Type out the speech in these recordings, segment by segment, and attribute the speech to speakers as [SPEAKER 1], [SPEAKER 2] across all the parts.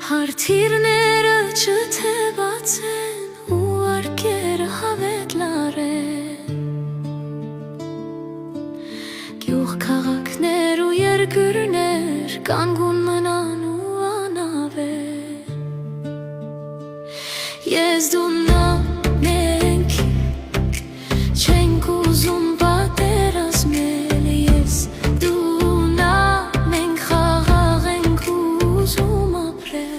[SPEAKER 1] Հարթիրները չթևած են ու արկերը հավետ լարեն Գյուղ քաղաքներ ու երկրներ կանգուն մնան ու անավեն Ես դու նա մենք չենք ուզում պատերազմել Ես դու նա մենք խաղաղ ենք ուզում ապրել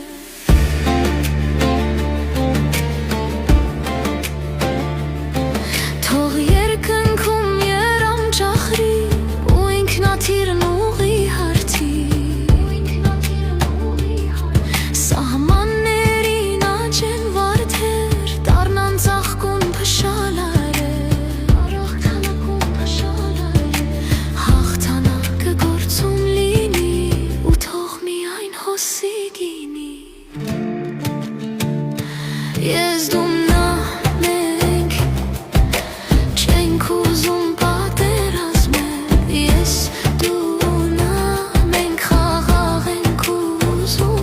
[SPEAKER 1] Թող երկնքում երամ ճախրի ու ինքնաթիռն ուղի հարթի Սահմաններին աճեն վարդեր դառնան ծաղկուն փշալարեր Հաղթանակը գործում լինի ու թող միայն հոսի գինի Ես դու նա մենք չենք ուզում պատերազմել Ես դու նա մենք խաղաղ ենք ուզում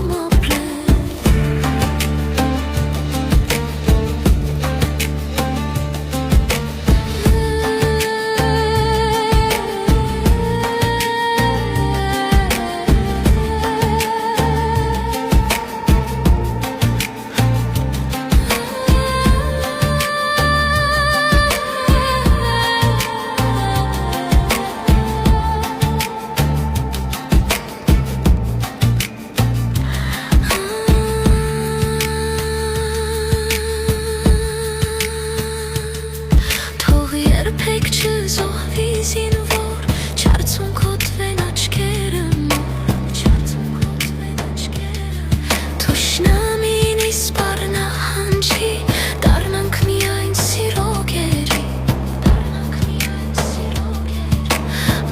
[SPEAKER 1] Թող երբեք չզոհվի զինվոր Չարցուն կոտրվեն աչքերը Թշնամին իսպառնա հանջի Դառնանք միայն սիրո գերի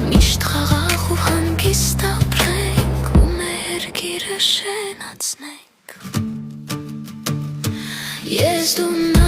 [SPEAKER 1] Միշտ խաղաղ ու հանգիստ ապրենք ու մեր գիրը շենացնենք Ես դու